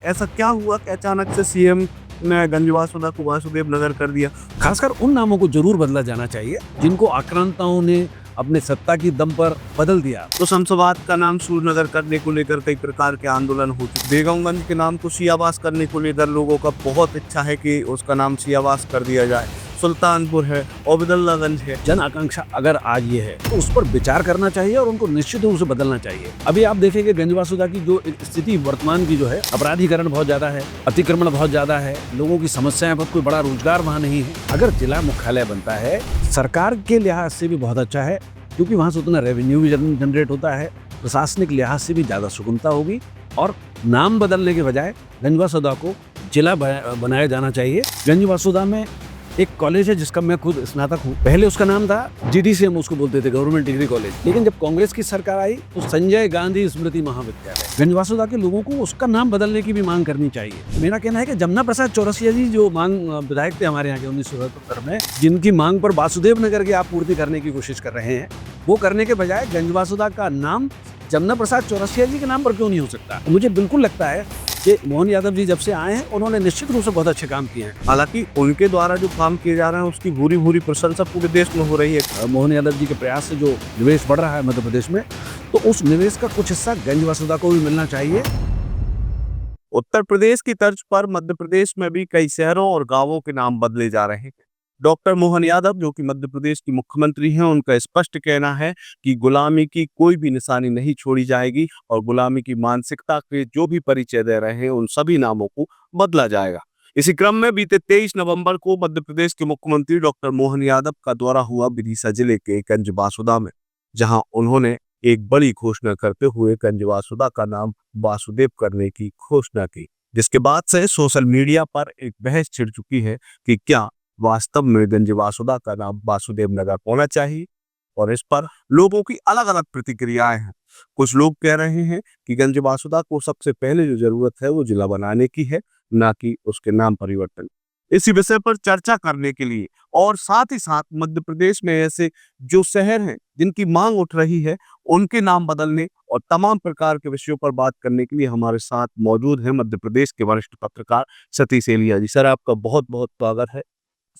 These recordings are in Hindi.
ऐसा क्या हुआ कि अचानक से सीएम ने गंजवासुदा को वासुदेव नगर कर दिया? खासकर उन नामों को जरूर बदला जाना चाहिए जिनको आक्रांताओं ने अपने सत्ता की दम पर बदल दिया। तो शमशाबाद का नाम सूरनगर करने को लेकर कई प्रकार के आंदोलन हो चुके। बेगमगंज के नाम को सियावास करने को लेकर लोगों का बहुत इच्छा है कि उसका नाम सियावास कर दिया जाए। सुल्तानपुर है, ओबेदुल्लागंज है। जन आकांक्षा अगर आज ये है तो उस पर विचार करना चाहिए और उनको निश्चित रूप से बदलना चाहिए। अभी आप देखेंगे गंजवासुदा की जो स्थिति वर्तमान की जो है, अपराधीकरण बहुत ज्यादा है, अतिक्रमण बहुत ज्यादा है, लोगों की समस्याएं बहुत, कोई बड़ा रोजगार वहाँ नहीं है। अगर जिला मुख्यालय बनता है सरकार के लिहाज से भी बहुत अच्छा है, क्योंकि वहाँ से उतना रेवेन्यू भी जनरेट होता है, प्रशासनिक लिहाज से भी ज्यादा सुगमता होगी। और नाम बदलने के बजाय गंजवासुदा को जिला बनाया जाना चाहिए। गंजवासुदा में एक कॉलेज है जिसका मैं खुद स्नातक हूँ। पहले उसका नाम था GDC, हम उसको बोलते थे, गवर्नमेंट डिग्री कॉलेज। लेकिन जब कांग्रेस की सरकार आई तो संजय गांधी स्मृति महाविद्यालय। गंजवासुदा के लोगों को उसका नाम बदलने की भी मांग करनी चाहिए। मेरा कहना है कि जमुना प्रसाद चौरसिया जी जो मांग विधायक थे हमारे यहाँ के 1977 में, जिनकी मांग पर वासुदेव नगर की आप पूर्ति करने की कोशिश कर रहे हैं, वो करने के बजाय गंजवासुदा का नाम जमुना प्रसाद चौरसिया जी के नाम पर क्यों नहीं हो सकता? मुझे बिल्कुल लगता है कि मोहन यादव जी जब से आए हैं उन्होंने निश्चित रूप से बहुत अच्छे काम किए हैं। हालांकि उनके द्वारा जो काम किए जा रहे हैं उसकी भूरी भूरी प्रशंसा पूरे देश में हो रही है। मोहन यादव जी के प्रयास से जो निवेश बढ़ रहा है मध्य प्रदेश में, तो उस निवेश का कुछ हिस्सा गंजवासुदा को भी मिलना चाहिए। उत्तर प्रदेश की तर्ज पर मध्य प्रदेश में भी कई शहरों और गांवों के नाम बदले जा रहे हैं। डॉक्टर मोहन यादव जो कि मध्य प्रदेश की मुख्यमंत्री हैं, उनका स्पष्ट कहना है कि गुलामी की कोई भी निशानी नहीं छोड़ी जाएगी और गुलामी की मानसिकता के जो भी परिचय दे रहे हैं उन सभी नामों को बदला जाएगा। इसी क्रम में बीते 23 नवंबर को मध्य प्रदेश के मुख्यमंत्री डॉक्टर मोहन यादव का दौरा हुआ विदिशा जिले के गंजवासुदा में, जहां उन्होंने एक बड़ी घोषणा करते हुए गंजवासुदा का नाम वासुदेव करने की घोषणा की, जिसके बाद से सोशल मीडिया पर एक बहस छिड़ चुकी है कि क्या वास्तव में गंजवासुदा का नाम वासुदेव नगर होना चाहिए। और इस पर लोगों की अलग अलग प्रतिक्रियाएं हैं। कुछ लोग कह रहे हैं कि गंजवासुदा को सबसे पहले जो जरूरत है वो जिला बनाने की है, ना कि उसके नाम परिवर्तन। इसी विषय पर चर्चा करने के लिए और साथ ही साथ मध्य प्रदेश में ऐसे जो शहर हैं जिनकी मांग उठ रही है, उनके नाम बदलने और तमाम प्रकार के विषयों पर बात करने के लिए हमारे साथ मौजूद हैं मध्य प्रदेश के वरिष्ठ पत्रकार सतीश एलिया जी। सर, आपका बहुत बहुत स्वागत है।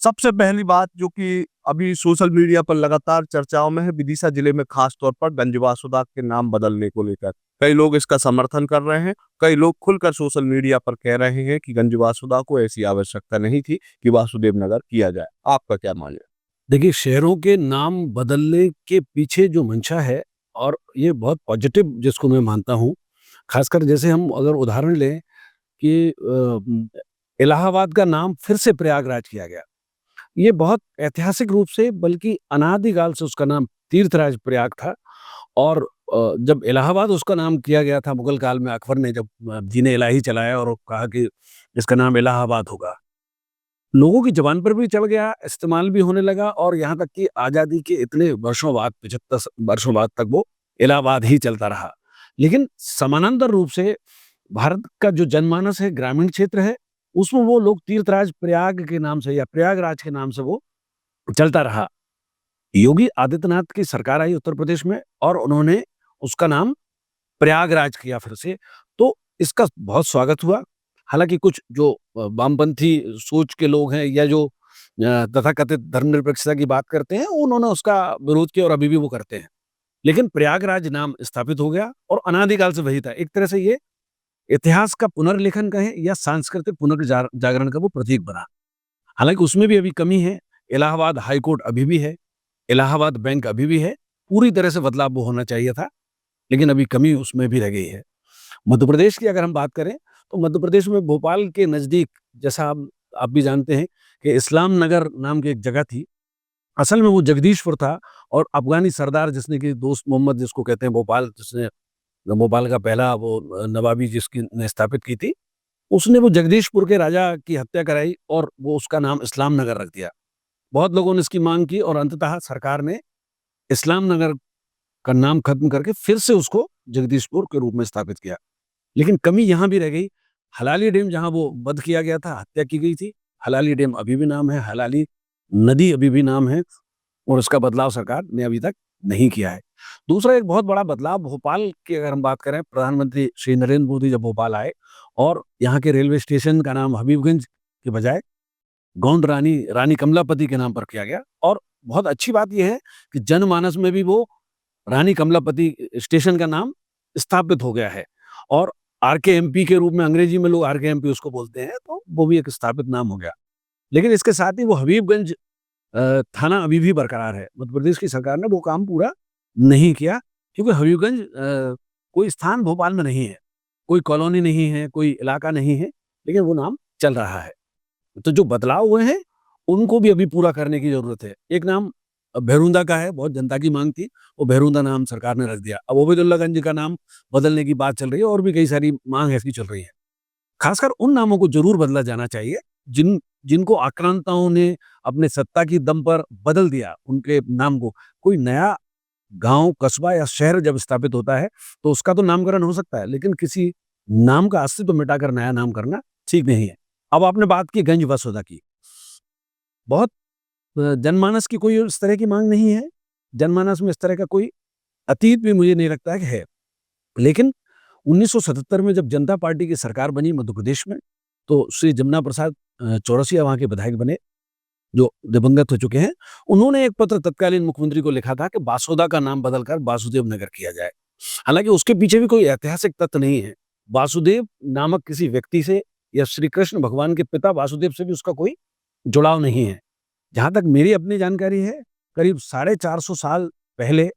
सबसे पहली बात जो कि अभी सोशल मीडिया पर लगातार चर्चाओं में है, विदिशा जिले में खास तौर पर गंजवासुदा के नाम बदलने को लेकर कई लोग इसका समर्थन कर रहे हैं। कई लोग खुलकर सोशल मीडिया पर कह रहे हैं कि गंजवासुदा को ऐसी आवश्यकता नहीं थी कि वासुदेव नगर किया जाए। आपका क्या मानना है? देखिए, शहरों के नाम बदलने के पीछे जो मंशा है, और ये बहुत पॉजिटिव जिसको मैं मानता हूँ, खासकर जैसे हम अगर उदाहरण लें कि इलाहाबाद का नाम फिर से प्रयागराज किया गया। ये बहुत ऐतिहासिक रूप से, बल्कि अनादिकाल से उसका नाम तीर्थराज प्रयाग था। और जब इलाहाबाद उसका नाम किया गया था मुगल काल में, अकबर ने जब दीन इलाही चलाया और कहा कि इसका नाम इलाहाबाद होगा, लोगों की जबान पर भी चढ़ गया, इस्तेमाल भी होने लगा। और यहाँ तक कि आज़ादी के इतने वर्षों बाद, 75 वर्षों बाद तक वो इलाहाबाद ही चलता रहा। लेकिन समानांतर रूप से भारत का जो जनमानस है, ग्रामीण क्षेत्र है, उसमें वो लोग तीर्थराज प्रयाग के नाम से या प्रयागराज के नाम से वो चलता रहा। योगी आदित्यनाथ की सरकार आई उत्तर प्रदेश में और उन्होंने उसका नाम प्रयागराज किया फिर से, तो इसका बहुत स्वागत हुआ। हालांकि कुछ जो वामपंथी सोच के लोग हैं या जो तथाकथित धर्मनिरपेक्षता की बात करते हैं, उन्होंने उसका विरोध किया और अभी भी वो करते हैं। लेकिन प्रयागराज नाम स्थापित हो गया और अनादिकाल से वही था। एक तरह से ये इतिहास का पुनर्लेखन कहें या सांस्कृतिक पुनर्जागरण का वो प्रतीक बना। हालांकि उसमें भी अभी कमी है। इलाहाबाद हाई कोर्ट अभी भी है, इलाहाबाद बैंक अभी भी है, पूरी तरह से बदलाव वो होना चाहिए था, लेकिन अभी कमी उसमें भी रह गई है। मध्य प्रदेश की अगर हम बात करें तो मध्य प्रदेश में भोपाल के नजदीक, जैसा आप भी जानते हैं कि इस्लाम नगर नाम की एक जगह थी, असल में वो जगदीशपुर था। और अफगानी सरदार जिसने कि दोस्त मोहम्मद जिसको कहते हैं, भोपाल जिसने भोपाल का पहला वो नवाबी जिसकी ने स्थापित की थी, उसने वो जगदीशपुर के राजा की हत्या कराई और वो उसका नाम इस्लाम नगर रख दिया। बहुत लोगों ने इसकी मांग की और अंततः सरकार ने इस्लाम नगर का नाम खत्म करके फिर से उसको जगदीशपुर के रूप में स्थापित किया। लेकिन कमी यहाँ भी रह गई। हलाली डैम जहाँ वो वध किया गया था, हत्या की गई थी, हलाली डैम अभी भी नाम है, हलाली नदी अभी भी नाम है, और उसका बदलाव सरकार ने अभी तक नहीं किया है। दूसरा एक बहुत बड़ा बदलाव भोपाल की अगर हम बात करें, प्रधानमंत्री श्री नरेंद्र मोदी जब भोपाल आए और यहाँ के रेलवे स्टेशन का नाम हबीबगंज के बजाय गोंड रानी कमलापति के नाम पर किया गया। और बहुत अच्छी बात ये है कि जनमानस में भी वो रानी कमलापति स्टेशन का नाम स्थापित हो गया है। और आरकेएमपी के रूप में अंग्रेजी में लोग आरकेएमपी उसको बोलते हैं, तो वो भी एक स्थापित नाम हो गया। लेकिन इसके साथ ही वो हबीबगंज थाना अभी भी बरकरार है। मध्य प्रदेश की सरकार ने वो काम पूरा नहीं किया, क्योंकि हबीबगंज कोई स्थान भोपाल में नहीं है, कोई कॉलोनी नहीं है, कोई इलाका नहीं है, लेकिन वो नाम चल रहा है। तो जो बदलाव हुए हैं, उनको भी अभी पूरा करने की ज़रूरत है। एक नाम भैरुंदा का है, बहुत जनता की माँग थी, वो भैरुंदा नाम सरकार ने रख दिया। अब ओबेदुल्लागंज का नाम बदलने की बात चल रही है, और भी कई सारी माँग ऐसी चल रही है। खासकर उन नामों को ज़रूर बदला जाना चाहिए, जिनको आक्रांताओं ने अपने सत्ता की दम पर बदल दिया, उनके नाम को। कोई नया गाँव, कस्बा या शहर जब स्थापित होता है, तो उसका तो नामकरण हो सकता है, लेकिन किसी नाम का अस्तित्व मिटाकर नया नाम करना ठीक नहीं है। अब आपने बात की गंज वसुधा की। बहुत जनमानस की कोई इस तरह की माँग नहीं है। जनमानस में इस तरह का कोई अतीत भी मुझे नहीं लगता है कि है। लेकिन 1977 में जब जनता पार्टी की सरकार बनी मध्य प्रदेश में, तो श्री जमुना प्रसाद चौरसिया वहाँ के विधायक बने, जो दिवंगत हो चुके हैं। उन्होंने एक पत्र तत्कालीन मुख्यमंत्री को लिखा था कि बासोदा का नाम बदलकर वासुदेव नगर किया जाए। हालाँकि उसके पीछे भी कोई ऐतिहासिक तथ्य नहीं है। वासुदेव नामक किसी व्यक्ति से या श्री कृष्ण भगवान के पिता वासुदेव से भी उसका कोई जुड़ाव नहीं है। जहाँ तक मेरी अपनी जानकारी है, करीब 450 साल पहले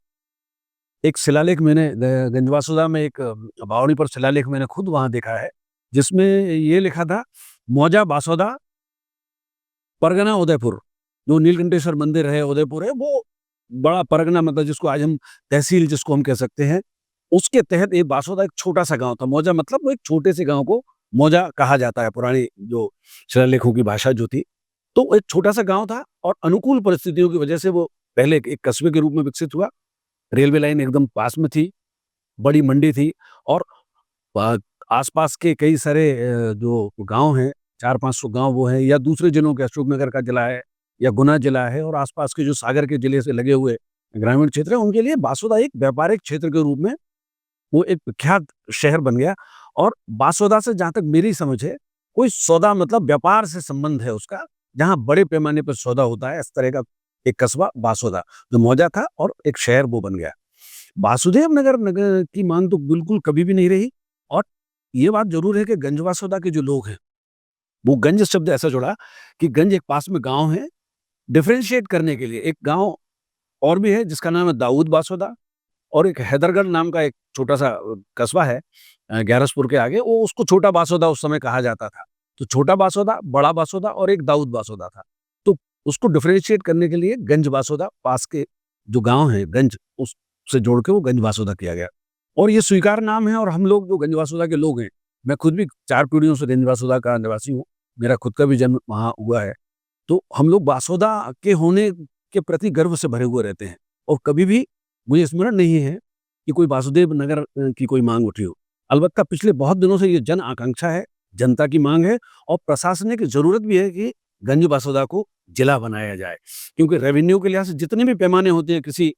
एक शिलालेख मैंने गंजवासुदा में एक बावड़ी पर शिलालेख मैंने खुद वहाँ देखा है, जिसमें ये लिखा था, मौजा बासोदा, परगना उदयपुर। जो नीलकंठेश्वर मंदिर है उदयपुर है, वो बड़ा परगना, मतलब जिसको आज हम तहसील जिसको हम कह सकते हैं, उसके तहत ये बासोदा एक छोटा-सा गाँव था। मौजा मतलब वो एक छोटे से गाँव को मौजा कहा जाता है, पुरानी जो शिलालेखों की भाषा जो थी। तो एक छोटा-सा गाँव था, और अनुकूल परिस्थितियों की वजह से वो पहले एक कस्बे के रूप में विकसित हुआ। रेलवे लाइन एकदम पास में थी, बड़ी मंडी थी, और अ, आस-पास के कई सारे जो गाँव हैं, 400-500 गाँव वो हैं, या दूसरे जिलों के, अशोकनगर का जिला है या गुना जिला है, और आस-पास के जो सागर के जिले से लगे हुए ग्रामीण क्षेत्र हैं, उनके लिए बासोदा एक व्यापारिक क्षेत्र के रूप में वो एक विख्यात शहर बन गया। और बासोदा से जहाँ तक मेरी समझ है, कोई सौदा मतलब व्यापार से संबंध है उसका, जहाँ बड़े पैमाने पर सौदा होता है, इस तरह का एक कस्बा बासोदा, जो मौजा था, और एक शहर वो बन गया। वासुदेव नगर की माँग तो बिल्कुल कभी भी नहीं रही। और ये बात ज़रूर है कि गंजवासोदा के जो लोग हैं, वो गंज शब्द ऐसा जुड़ा कि गंज एक पास में गाँव है, डिफरेंशिएट करने के लिए। एक गाँव और भी है जिसका नाम है दाऊद बासोदा, और एक हैदरगढ़ नाम का एक छोटा-सा कस्बा है ग्यारसपुर के आगे, वो उसको छोटा बासोदा उस समय कहा जाता था। तो छोटा बासोदा, बड़ा बासोदा और एक दाऊद बासोदा था। तो उसको डिफरेंशिएट करने के लिए गंज बासोदा, पास के जो गाँव है गंज, उससे जोड़ के वो गंज बासोदा किया गया। और ये स्वीकार नाम है, और हम लोग जो गंज बासोदा के लोग हैं, मैं खुद भी 4 पीढ़ियों से गंज बासोदा का निवासी हूँ। मेरा खुद का भी जन्म वहाँ हुआ है। तो हम लोग बासोदा के होने के प्रति गर्व से भरे हुए रहते हैं, और कभी भी मुझे स्मरण नहीं है कि कोई वासुदेव नगर की कोई माँग उठी हो। अलबत्ता पिछले बहुत दिनों से ये जन आकांक्षा है, जनता की माँग है, और प्रशासनिक ज़रूरत भी है कि गंज बासोदा को जिला बनाया जाए। क्योंकि रेवेन्यू के लिहाज से जितने भी पैमाने होते हैं किसी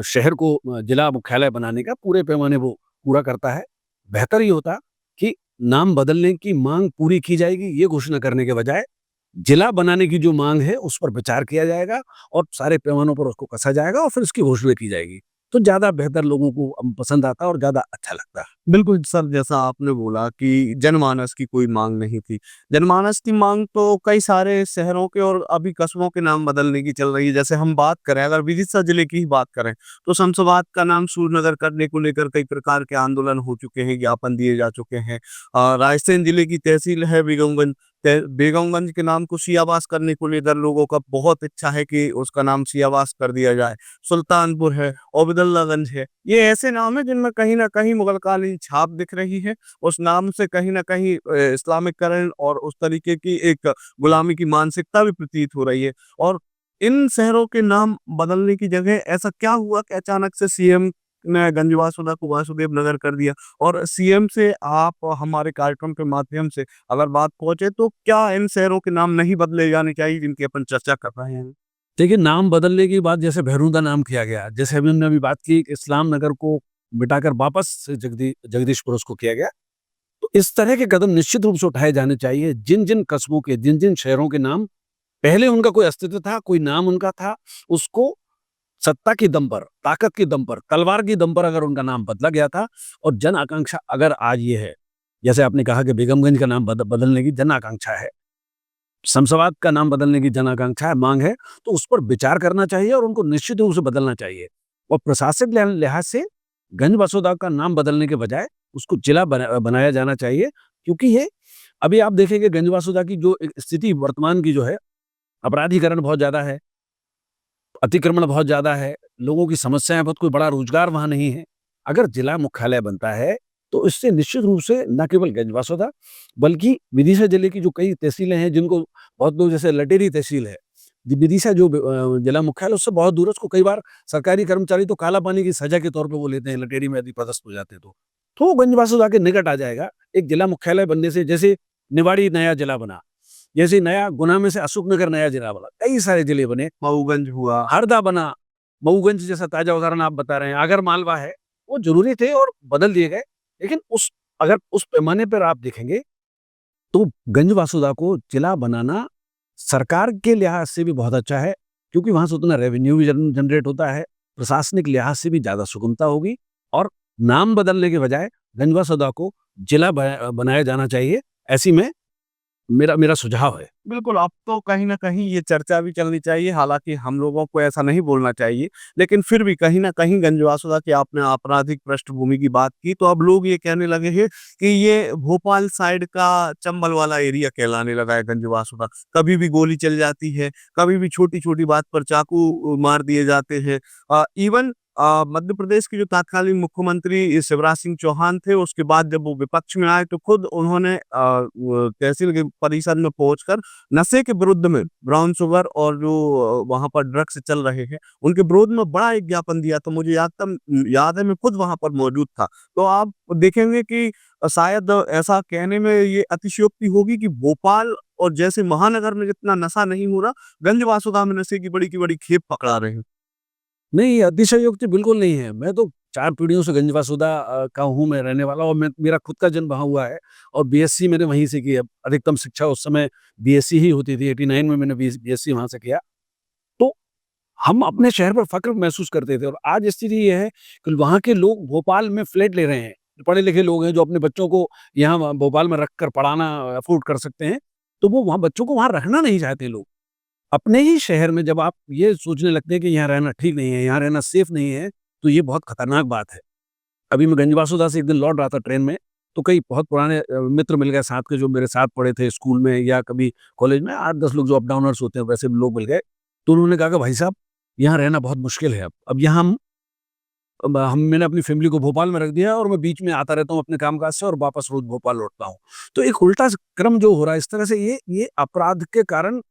शहर को जिला मुख्यालय बनाने का, पूरे पैमाने वो पूरा करता है। बेहतर ये होता कि नाम बदलने की माँग पूरी की जाएगी, ये घोषणा करने के बजाय जिला बनाने की जो माँग है, उस पर विचार किया जाएगा, और सारे पैमानों पर उसको कसा जाएगा, और फिर उसकी घोषणा की जाएगी। तो ज़्यादा बेहतर लोगों को पसंद आता है, और ज़्यादा अच्छा लगता है। बिल्कुल सर, जैसा आपने बोला कि जनमानस की कोई माँग नहीं थी। जनमानस की माँग तो कई सारे शहरों के और अभी कस्बों के नाम बदलने की चल रही है। जैसे हम बात करें, अगर विदिशा जिले की ही बात करें, तो शमशाबाद का नाम सूर्यनगर करने को लेकर कई प्रकार के आंदोलन हो चुके हैं, ज्ञापन दिए जा चुके हैं। रायसेन जिले की तहसील है बेगमगंज, बेगमगंज के नाम को सियावास करने को लेकर लोगों का बहुत इच्छा है कि उसका नाम सियावास कर दिया जाए। सुल्तानपुर है, ओबेदुल्लागंज है। ये ऐसे नाम है जिनमें कहीं न कहीं मुगलकालीन छाप दिख रही है। उस नाम से कहीं न कहीं इस्लामीकरण और उस तरीके की एक गुलामी की मानसिकता भी प्रतीत हो रही है। और इन शहरों के नाम बदलने की जगह ऐसा क्या हुआ कि अचानक से सीएम ने गंजवासुदा को वासुदेव नगर कर दिया? और सीएम से आप हमारे कार्यक्रम के माध्यम से अगर बात पहुँचे, तो क्या इन शहरों के नाम नहीं बदले जाने चाहिए जिनकी अपन चर्चा कर रहे हैं? देखिए, नाम बदलने की बात, जैसे भैरुंदा नाम किया गया, जैसे अभी हमने अभी बात की, इस्लाम नगर को मिटाकर वापस से जगदीशपुर उसको किया गया। तो इस तरह के कदम निश्चित रूप से उठाए जाने चाहिए। जिन-जिन कस्बों के, जिन-जिन शहरों के नाम पहले उनका कोई अस्तित्व था, कोई नाम उनका था, उसको सत्ता के दम पर, ताकत के दम पर, तलवार के दम पर अगर उनका नाम बदला गया था और जन आकांक्षा अगर आज ये है, जैसे आपने कहा कि बेगमगंज का नाम बदलने की जन आकांक्षा है, शमशाबाद का नाम बदलने की जन आकांक्षा है, मांग है, तो उस पर विचार करना चाहिए और उनको निश्चित रूप से बदलना चाहिए। और प्रशासनिक लिहाज से गंज-बसोदा का नाम बदलने के बजाय उसको जिला बनाया जाना चाहिए, क्योंकि ये अभी आप देखेंगे गंज-बसोदा की जो एक स्थिति वर्तमान की जो है, अपराधीकरण बहुत ज़्यादा है, अतिक्रमण बहुत ज़्यादा है, लोगों की समस्याएँ बहुत, कोई बड़ा रोज़गार वहाँ नहीं है। अगर जिला मुख्यालय बनता है, तो इससे निश्चित रूप से न केवल गंज-बसोदा, बल्कि विदिशा जिले की जो कई तहसीलें हैं, जिनको बहुत लोग, जैसे लटेरी तहसील है, विदिशा जो जिला मुख्यालय उससे बहुत दूर है, उसको कई बार सरकारी कर्मचारी तो काला पानी की सज़ा के तौर पे वो लेते हैं, लटेरी में यदि पदस्थ हो जाते हैं तो। तो वो गंज-बसोदा के निकट आ जाएगा, एक जिला मुख्यालय बनने से। जैसे निवाड़ी नया जिला बना, जैसे नया गुना में से अशोकनगर नया जिला बना, कई सारे जिले बने, मऊगंज हुआ। हरदा बना, मऊगंज जैसा ताज़ा उदाहरण आप बता रहे हैं, आगर मालवा है, वो ज़रूरी थे और बदल दिए गए। लेकिन अगर उस पैमाने पर आप देखेंगे, तो गंज-बसोदा को जिला बनाना सरकार के लिहाज से भी बहुत अच्छा है, क्योंकि वहाँ से उतना रेवेन्यू भी जनरेट होता है, प्रशासनिक लिहाज से भी ज़्यादा सुगमता होगी और नाम बदलने के बजाय गंज-बसोदा को जिला बनाया जाना चाहिए। ऐसी में मेरा मेरा सुझाव है। बिल्कुल, अब तो कहीं न कहीं ये चर्चा भी चलनी चाहिए, हालाँकि हम लोगों को ऐसा नहीं बोलना चाहिए, लेकिन फिर भी कहीं न कहीं गंज-बसोदा की आपने आपराधिक पृष्ठभूमि की बात की, तो अब लोग ये कहने लगे हैं कि ये भोपाल साइड का चंबल वाला एरिया कहलाने लगा है गंज-बसोदा। कभी भी गोली चल जाती है, कभी भी छोटी-छोटी बात पर चाकू मार दिए जाते हैं। इवन मध्य प्रदेश के जो तत्कालीन मुख्यमंत्री शिवराज सिंह चौहान थे, उसके बाद जब वो विपक्ष में आए, तो खुद उन्होंने वो तहसील के परिसर में पहुंचकर नशे के विरुद्ध में, ब्राउन शुगर और जो वहाँ पर ड्रग्स चल रहे हैं, उनके विरोध में बड़ा एक ज्ञापन दिया। तो मुझे याद है, मैं खुद वहाँ पर मौजूद था। तो आप देखेंगे कि शायद ऐसा कहने में ये अतिशयोक्ति होगी कि भोपाल और जैसे महानगर में जितना नशा नहीं हो रहा, गंज-बसोदा में नशे की बड़ी खेप पकड़ा रहे हैं। नहीं, अतिशयोक्ति बिल्कुल नहीं है। मैं तो 4 पीढ़ियों से गंज-बसोदा का हूँ, मैं रहने वाला, और मेरा खुद का जन्म वहाँ हुआ है और बीएससी मैंने वहीं से की है। अधिकतम शिक्षा उस समय बीएससी ही होती थी, 89 में मैंने बीएससी वहाँ से किया। तो हम अपने शहर पर फ़ख्र महसूस करते थे और आज स्थिति ये है कि वहाँ के लोग भोपाल में फ्लैट ले रहे हैं। पढ़े-लिखे लोग हैं जो अपने बच्चों को यहाँ भोपाल में रखकर पढ़ाना अफ़ोर्ड कर सकते हैं, तो वो वहाँ बच्चों को वहाँ रखना नहीं चाहते लोग। अपने ही शहर में जब आप ये सोचने लगते हैं कि यहाँ रहना ठीक नहीं है, यहाँ रहना सेफ नहीं है, तो ये बहुत खतरनाक बात है। अभी मैं गंज-बसोदा से एक दिन लौट रहा था ट्रेन में, तो कई बहुत पुराने मित्र मिल गए साथ के, जो मेरे साथ पढ़े थे स्कूल में या कभी कॉलेज में, 8-10 लोग जो अप डाउनर्स होते हैं, वैसे लोग मिल गए। तो उन्होंने कहा कि भाई साहब, यहाँ रहना बहुत मुश्किल है अब। अब यहाँ मैंने अपनी फैमिली को भोपाल में रख दिया है और मैं बीच में आता रहता हूँ अपने कामकाज से और वापस रोज़ भोपाल लौटता हूँ। तो एक उल्टा क्रम जो हो रहा है इस तरह से, ये अपराध के कारण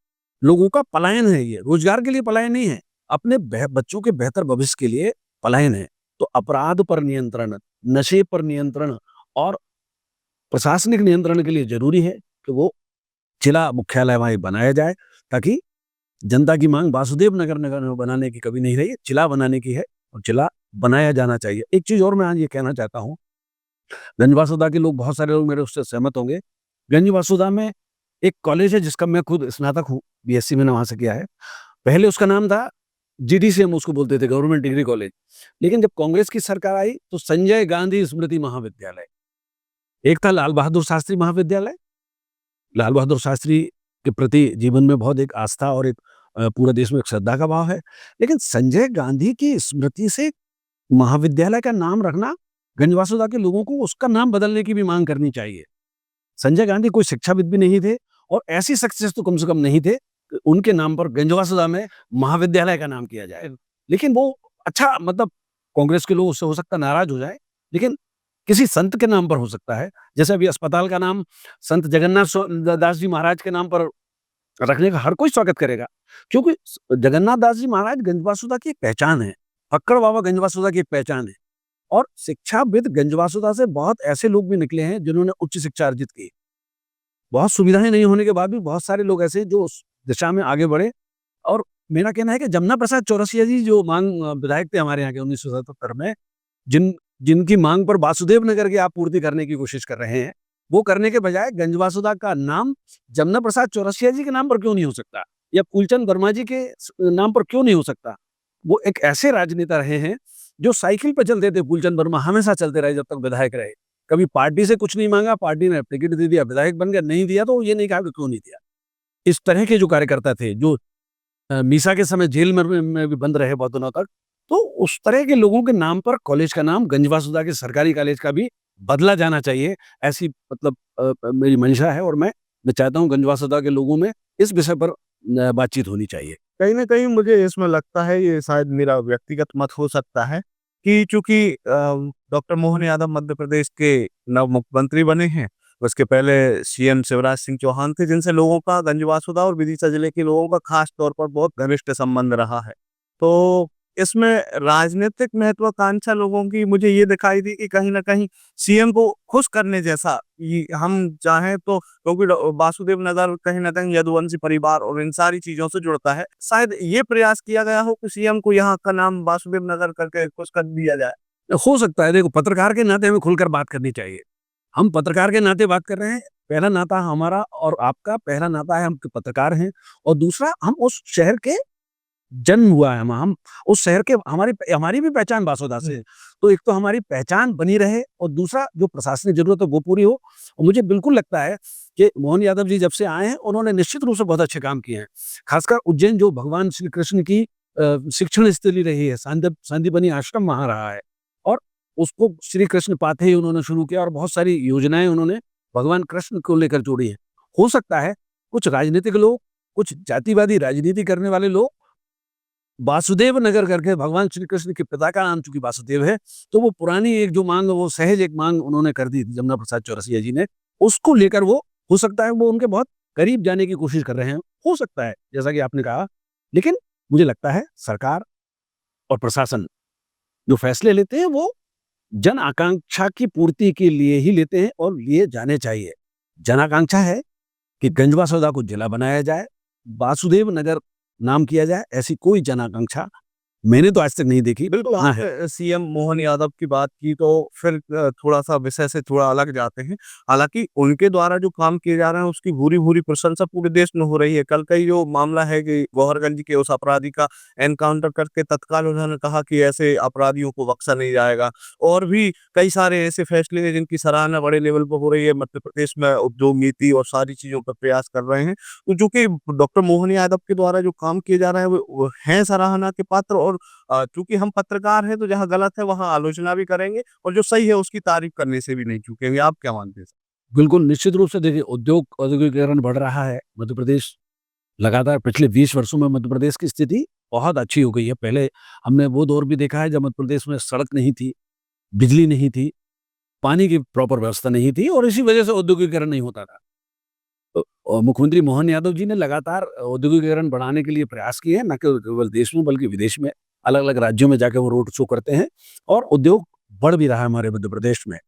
लोगों का पलायन है ये, रोज़गार के लिए पलायन नहीं है, अपने बच्चों के बेहतर भविष्य के लिए पलायन है। तो अपराध पर नियंत्रण, नशे पर नियंत्रण और प्रशासनिक नियंत्रण के लिए ज़रूरी है कि वो जिला मुख्यालय वहाँ बनाया जाए, ताकि जनता की माँग वासुदेव नगर में बनाने की कभी नहीं रही है, जिला बनाने की है और जिला बनाया जाना चाहिए। एक चीज़ और मैं आज ये कहना चाहता हूँ, गंज-बसोदा के लोग, बहुत सारे लोग मेरे उससे सहमत होंगे। गंज-बसोदा में एक कॉलेज है जिसका मैं खुद स्नातक हूँ, बीएससी मैंने वहाँ से किया है। पहले उसका नाम था जीडीसी, हम उसको बोलते थे, गवर्नमेंट डिग्री कॉलेज। लेकिन जब कांग्रेस की सरकार आई तो संजय गांधी स्मृति महाविद्यालय, एक था लाल बहादुर शास्त्री महाविद्यालय। लाल बहादुर शास्त्री के प्रति जीवन में बहुत एक आस्था और एक पूरे देश में एक श्रद्धा का भाव है। लेकिन संजय गांधी की स्मृति से महाविद्यालय का नाम रखना, गंज-बसोदा के लोगों को उसका नाम बदलने की भी माँग करनी चाहिए। संजय गांधी कोई शिक्षाविद भी नहीं थे और ऐसी सक्सेस तो कम से कम नहीं थे कि उनके नाम पर गंज-बसोदा में महाविद्यालय का नाम किया जाए। लेकिन वो अच्छा, मतलब कांग्रेस के लोग उससे हो सकता है नाराज़ हो जाएँ, लेकिन किसी संत के नाम पर हो सकता है। जैसे अभी अस्पताल का नाम संत जगन्नाथ दास जी महाराज के नाम पर रखने का हर कोई स्वागत करेगा, क्योंकि जगन्नाथ दास जी महाराज गंज-बसोदा की एक पहचान है। फक्कड़ बाबा गंज-बसोदा की एक पहचान है और शिक्षाविद गंज-बसोदा से बहुत ऐसे लोग भी निकले हैं जिन्होंने उच्च शिक्षा अर्जित की। बहुत सुविधाएँ नहीं होने के बाद भी बहुत सारे लोग ऐसे हैं जो उस दिशा में आगे बढ़े। और मेरा कहना है कि जमुना प्रसाद चौरसिया जी जो विधायक थे हमारे यहाँ के 1977 में, जिनकी माँग पर वासुदेव नगर की आप पूर्ति करने की कोशिश कर रहे हैं, वो करने के बजाय गंजवासुदा का नाम जमुना प्रसाद चौरसिया जी के नाम पर क्यों नहीं हो सकता, या फूलचंद वर्मा जी के नाम पर क्यों नहीं हो सकता। वो एक ऐसे राजनेता रहे हैं जो साइकिल पे चलते थे। फूलचंद वर्मा हमेशा चलते रहे जब तक विधायक रहे। कभी पार्टी से कुछ नहीं मांगा, पार्टी ने टिकट दे दिया, विधायक बन गया। नहीं दिया तो ये नहीं कहा कि क्यों नहीं दिया। इस तरह के जो कार्यकर्ता थे, जो मीसा के समय जेल में भी बंद रहे बहुत दिनों तक, तो उस तरह के लोगों के नाम पर कॉलेज का नाम गंजवासुदा के सरकारी कॉलेज का भी बदला जाना चाहिए। ऐसी मतलब मेरी मंशा है, और मैं चाहता हूँ गंजवासुदा के लोगों में इस विषय पर बातचीत होनी चाहिए। कहीं न कहीं मुझे इसमें लगता है, ये शायद मेरा व्यक्तिगत मत हो सकता है, कि चूँकि डॉक्टर मोहन यादव मध्य प्रदेश के नव मुख्यमंत्री बने हैं, उसके पहले सीएम शिवराज सिंह चौहान थे, जिनसे लोगों का गंजवासुदा और विदिशा जिले के लोगों का खास तौर पर बहुत घनिष्ठ संबंध रहा है। तो इसमें राजनीतिक महत्वाकांक्षा लोगों की मुझे ये दिखाई दी कि कहीं न कहीं सीएम को खुश करने जैसा ये हम चाहें तो, क्योंकि वासुदेव नगर कहीं न कहीं यदुवंशी परिवार और इन सारी चीज़ों से जुड़ता है। शायद ये प्रयास किया गया हो कि सीएम को यहाँ का नाम वासुदेव नगर करके खुश कर दिया जाए। हो सकता है, देखो पत्रकार के नाते हमें खुलकर बात करनी चाहिए। हम पत्रकार के नाते बात कर रहे हैं। पहला नाता हमारा और आपका, पहला नाता है हम पत्रकार हैं, और दूसरा हम उस शहर के जन्म हुआ है, हम उस शहर के, हमारी भी पहचान वासुदा से है। तो एक तो हमारी पहचान बनी रहे, और दूसरा जो प्रशासनिक जरूरत है वो पूरी हो। और मुझे बिल्कुल लगता है कि मोहन यादव जी जब से आए हैं, उन्होंने निश्चित रूप से बहुत अच्छे काम किए हैं। खासकर उज्जैन, जो भगवान श्री कृष्ण की शिक्षण स्थली रही है, सांदीपनि आश्रम वहां रहा है, और उसको श्री कृष्ण पाथे ही उन्होंने शुरू किया, और बहुत सारी योजनाएं उन्होंने भगवान कृष्ण को लेकर जोड़ी है। हो सकता है कुछ राजनीतिक लोग, कुछ जातिवादी राजनीति करने वाले लोग वासुदेव नगर करके, भगवान श्री कृष्ण के पिता का नाम चूंकि वासुदेव है, तो वो पुरानी एक जो मांग, वो सहज एक मांग उन्होंने कर दी जमुना प्रसाद चौरसिया जी ने, उसको लेकर वो, हो सकता है वो उनके बहुत करीब जाने की कोशिश कर रहे हैं। हो सकता है, जैसा कि आपने कहा। लेकिन मुझे लगता है सरकार और प्रशासन जो फैसले लेते हैं वो जन आकांक्षा की पूर्ति के लिए ही लेते हैं, और लिए जाने चाहिए। जन आकांक्षा है कि गंजवासुदा को जिला बनाया जाए, वासुदेव नगर नाम किया जाए, ऐसी कोई जन आकांक्षा मैंने तो आज तक नहीं देखी। बिल्कुल, हाँ है। आपने सीएम मोहन यादव की बात की तो फिर थोड़ा-सा विषय से थोड़ा अलग जाते हैं। हालाँकि उनके द्वारा जो काम किए जा रहे हैं उसकी भूरी-भूरी प्रशंसा पूरे देश में हो रही है। कल का ही जो मामला है कि गौहरगंज के उस अपराधी का एनकाउंटर करके तत्काल उन्होंने कहा कि ऐसे अपराधियों को बख्शा नहीं जाएगा। और भी कई सारे ऐसे फैसले हैं जिनकी सराहना बड़े लेवल पर हो रही है। मध्य प्रदेश में उद्योग नीति और सारी चीज़ों पर प्रयास कर रहे हैं। तो जो कि डॉक्टर मोहन यादव के द्वारा जो काम किए जा रहे हैं वो हैं सराहना के पात्र। और चूँकि हम पत्रकार हैं तो जहाँ गलत है वहाँ आलोचना भी करेंगे और जो सही है उसकी तारीफ़ करने से भी नहीं चूकेंगे। आप क्या मानते हैं? बिल्कुल, निश्चित रूप से देखिए, औद्योगिकीकरण बढ़ रहा है। मध्य प्रदेश लगातार पिछले 20 वर्षों में मध्य प्रदेश की स्थिति बहुत अच्छी हो गई है। पहले हमने वो दौर भी देखा है जब मध्य प्रदेश में सड़क नहीं थी, बिजली नहीं थी, पानी की प्रॉपर व्यवस्था नहीं थी, और इसी वजह से औद्योगिकीकरण नहीं होता था। और मुख्यमंत्री मोहन यादव जी ने लगातार औद्योगिकीकरण बढ़ाने के लिए प्रयास किए हैं, न केवल देश में बल्कि विदेश में, अलग-अलग राज्यों में जाके वो रोड शो करते हैं, और उद्योग बढ़ भी रहा है हमारे मध्य प्रदेश में।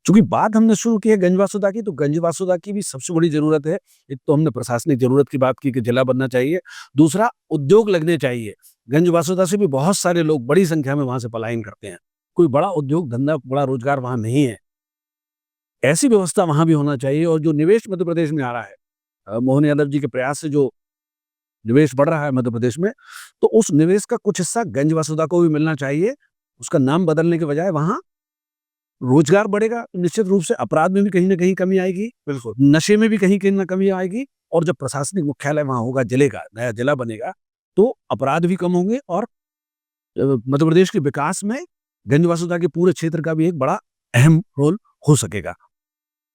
चूँकि बात हमने शुरू की है गंजवासुदा की, तो गंजवासुदा की भी सबसे बड़ी ज़रूरत है। एक तो हमने प्रशासनिक ज़रूरत की बात की कि जिला बनना चाहिए, दूसरा उद्योग लगने चाहिए। गंजवासुदा से भी बहुत सारे लोग बड़ी संख्या में वहाँ से पलायन करते हैं। कोई बड़ा उद्योग धंधा, बड़ा रोजगार वहाँ नहीं है। ऐसी व्यवस्था वहाँ भी होना चाहिए, और जो निवेश मध्य प्रदेश में आ रहा है, मोहन यादव जी के प्रयास से जो निवेश बढ़ रहा है मध्य प्रदेश में, तो उस निवेश का कुछ हिस्सा गंजवासुदा को भी मिलना चाहिए। उसका नाम बदलने के बजाय वहाँ रोजगार बढ़ेगा, निश्चित रूप से अपराध में भी कहीं न कहीं कमी आएगी, बिल्कुल। नशे में भी कहीं कहीं न कमी आएगी, और जब प्रशासनिक मुख्यालय वहाँ होगा, जिले का नया जिला बनेगा, तो अपराध भी कम होंगे, और मध्य प्रदेश के विकास में गंजवासुदा के पूरे क्षेत्र का भी एक बड़ा अहम रोल हो सकेगा।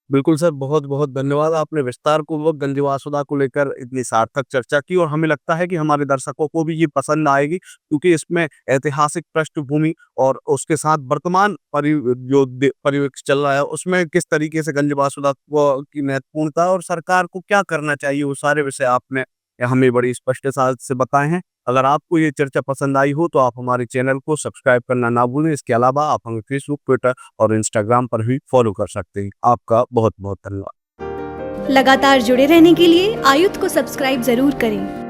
बिल्कुल सर, बहुत-बहुत धन्यवाद। आपने विस्तारपूर्वक गंजवासुदा को लेकर इतनी सार्थक चर्चा की और हमें लगता है कि हमारे दर्शकों को भी ये पसंद आएगी, क्योंकि इसमें ऐतिहासिक पृष्ठभूमि और उसके साथ वर्तमान परिवेश चल रहा है, उसमें किस तरीके से गंजवासुदा को की महत्वपूर्णता और सरकार को क्या करना चाहिए, वो सारे विषय आपने हमें बड़ी स्पष्टता से बताए हैं। अगर आपको ये चर्चा पसंद आई हो तो आप हमारे चैनल को सब्सक्राइब करना ना भूलें। इसके अलावा आप हमें फेसबुक, ट्विटर और इंस्टाग्राम पर भी फॉलो कर सकते हैं। आपका बहुत-बहुत धन्यवाद। लगातार जुड़े रहने के लिए आयुक्त को सब्सक्राइब जरूर करें।